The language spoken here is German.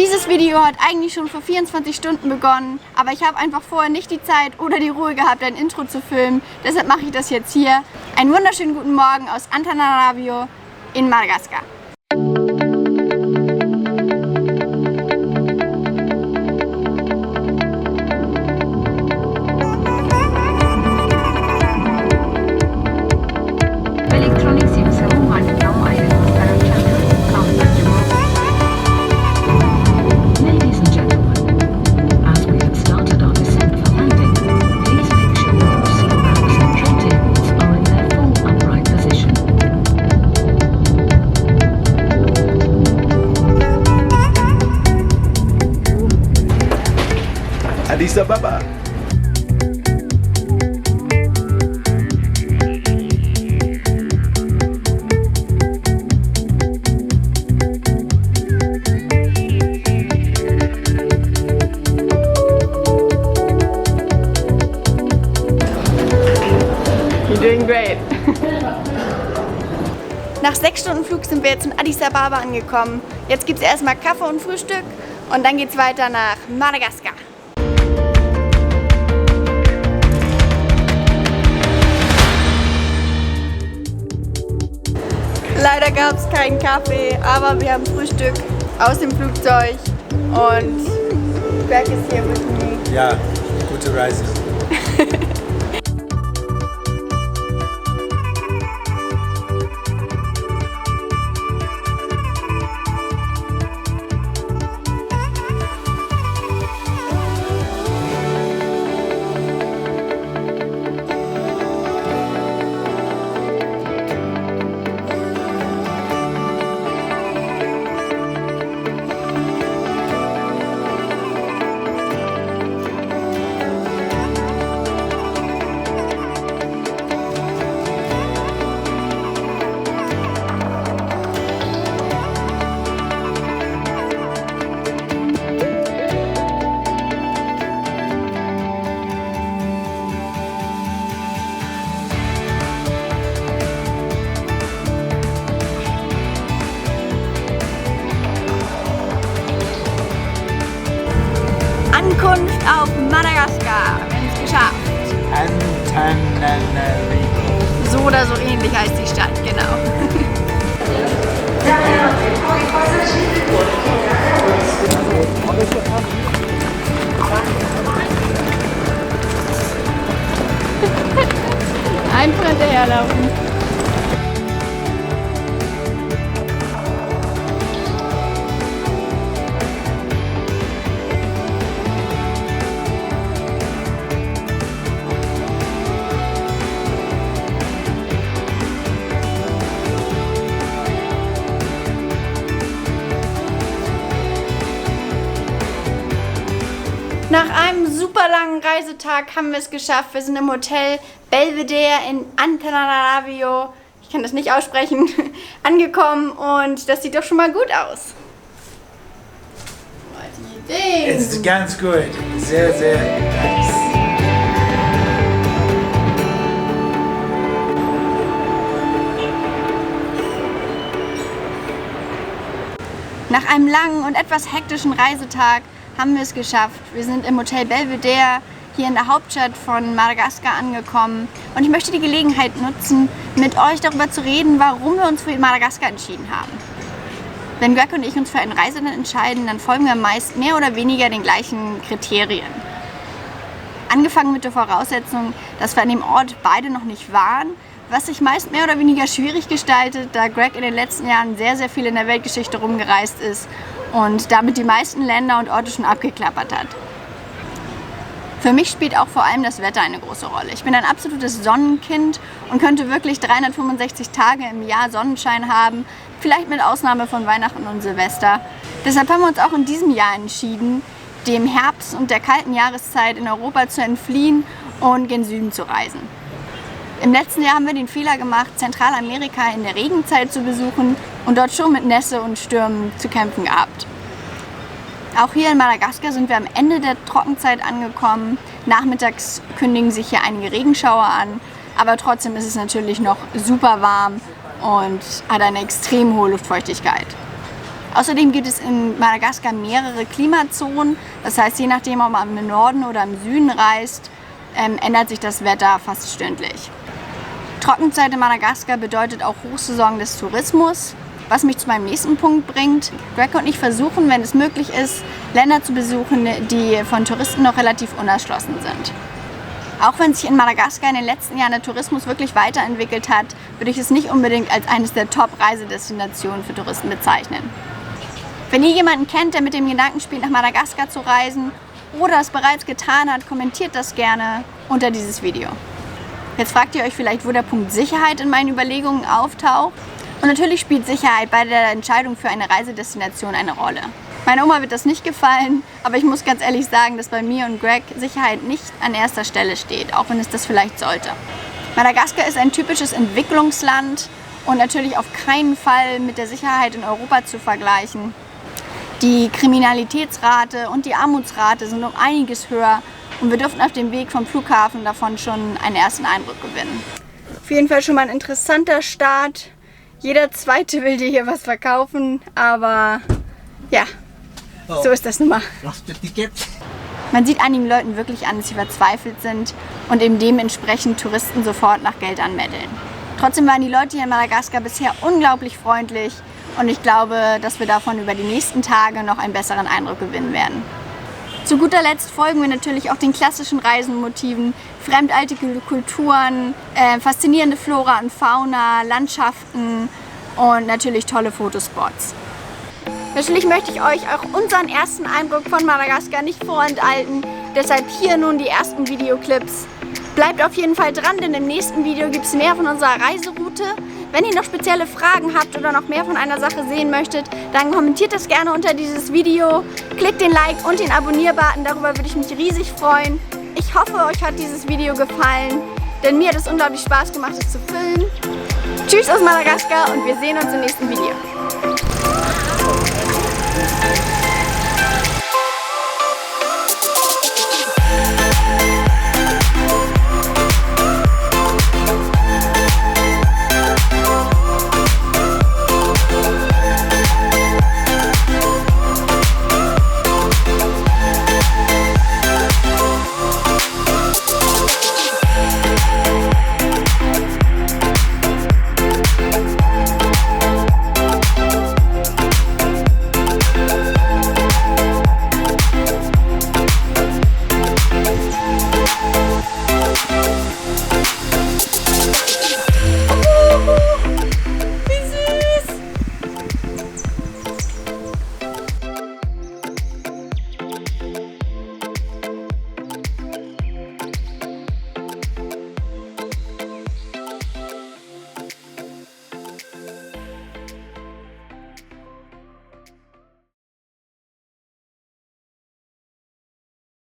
Dieses Video hat eigentlich schon vor 24 Stunden begonnen, aber ich habe einfach vorher nicht die Zeit oder die Ruhe gehabt, ein Intro zu filmen. Deshalb mache ich das jetzt hier. Einen wunderschönen guten Morgen aus Antananarivo in Madagaskar. Addis Ababa. You're doing great. Nach 6 Stunden Flug sind wir jetzt in Addis Ababa angekommen. Jetzt gibt es erstmal Kaffee und Frühstück und dann geht es weiter nach Madagaskar. Leider gab es keinen Kaffee, aber wir haben Frühstück aus dem Flugzeug und Greg ist hier mit mir. Ja, gute Reise. Ankunft auf Madagaskar. Wir haben es geschafft. Antananarivo. So oder so ähnlich heißt die Stadt, genau. Einfach hinterherlaufen. Nach einem super langen Reisetag haben wir es geschafft. Wir sind im Hotel Belvedere in Antananarivo, ich kann das nicht aussprechen, angekommen und das sieht doch schon mal gut aus. What do you think? It's ganz gut. Sehr, sehr nice. Nach einem langen und etwas hektischen Reisetag haben wir es geschafft. Wir sind im Hotel Belvedere hier in der Hauptstadt von Madagaskar angekommen und ich möchte die Gelegenheit nutzen, mit euch darüber zu reden, warum wir uns für Madagaskar entschieden haben. Wenn Greg und ich uns für ein Reiseland entscheiden, dann folgen wir meist mehr oder weniger den gleichen Kriterien. Angefangen mit der Voraussetzung, dass wir an dem Ort beide noch nicht waren, was sich meist mehr oder weniger schwierig gestaltet, da Greg in den letzten Jahren sehr, sehr viel in der Weltgeschichte rumgereist ist und damit die meisten Länder und Orte schon abgeklappert hat. Für mich spielt auch vor allem das Wetter eine große Rolle. Ich bin ein absolutes Sonnenkind und könnte wirklich 365 Tage im Jahr Sonnenschein haben, vielleicht mit Ausnahme von Weihnachten und Silvester. Deshalb haben wir uns auch in diesem Jahr entschieden, dem Herbst und der kalten Jahreszeit in Europa zu entfliehen und gen Süden zu reisen. Im letzten Jahr haben wir den Fehler gemacht, Zentralamerika in der Regenzeit zu besuchen und dort schon mit Nässe und Stürmen zu kämpfen gehabt. Auch hier in Madagaskar sind wir am Ende der Trockenzeit angekommen. Nachmittags kündigen sich hier einige Regenschauer an, aber trotzdem ist es natürlich noch super warm und hat eine extrem hohe Luftfeuchtigkeit. Außerdem gibt es in Madagaskar mehrere Klimazonen. Das heißt, je nachdem, ob man im Norden oder im Süden reist, ändert sich das Wetter fast stündlich. Trockenzeit in Madagaskar bedeutet auch Hochsaison des Tourismus, was mich zu meinem nächsten Punkt bringt. Greg und ich versuchen, wenn es möglich ist, Länder zu besuchen, die von Touristen noch relativ unerschlossen sind. Auch wenn sich in Madagaskar in den letzten Jahren der Tourismus wirklich weiterentwickelt hat, würde ich es nicht unbedingt als eines der Top-Reisedestinationen für Touristen bezeichnen. Wenn ihr jemanden kennt, der mit dem Gedanken spielt, nach Madagaskar zu reisen oder es bereits getan hat, kommentiert das gerne unter dieses Video. Jetzt fragt ihr euch vielleicht, wo der Punkt Sicherheit in meinen Überlegungen auftaucht. Und natürlich spielt Sicherheit bei der Entscheidung für eine Reisedestination eine Rolle. Meiner Oma wird das nicht gefallen, aber ich muss ganz ehrlich sagen, dass bei mir und Greg Sicherheit nicht an erster Stelle steht, auch wenn es das vielleicht sollte. Madagaskar ist ein typisches Entwicklungsland und natürlich auf keinen Fall mit der Sicherheit in Europa zu vergleichen. Die Kriminalitätsrate und die Armutsrate sind um einiges höher und wir dürften auf dem Weg vom Flughafen davon schon einen ersten Eindruck gewinnen. Auf jeden Fall schon mal ein interessanter Start. Jeder Zweite will dir hier was verkaufen, aber ja, so ist das nun mal. Man sieht einigen Leuten wirklich an, dass sie verzweifelt sind und eben dementsprechend Touristen sofort nach Geld anmelden. Trotzdem waren die Leute hier in Madagaskar bisher unglaublich freundlich und ich glaube, dass wir davon über die nächsten Tage noch einen besseren Eindruck gewinnen werden. Zu guter Letzt folgen wir natürlich auch den klassischen Reisenmotiven, fremdartige Kulturen, faszinierende Flora und Fauna, Landschaften und natürlich tolle Fotospots. Natürlich möchte ich euch auch unseren ersten Eindruck von Madagaskar nicht vorenthalten, deshalb hier nun die ersten Videoclips. Bleibt auf jeden Fall dran, denn im nächsten Video gibt es mehr von unserer Reiseroute. Wenn ihr noch spezielle Fragen habt oder noch mehr von einer Sache sehen möchtet, dann kommentiert das gerne unter dieses Video. Klickt den Like und den Abonnier-Button, darüber würde ich mich riesig freuen. Ich hoffe, euch hat dieses Video gefallen, denn mir hat es unglaublich Spaß gemacht, es zu filmen. Tschüss aus Madagaskar und wir sehen uns im nächsten Video.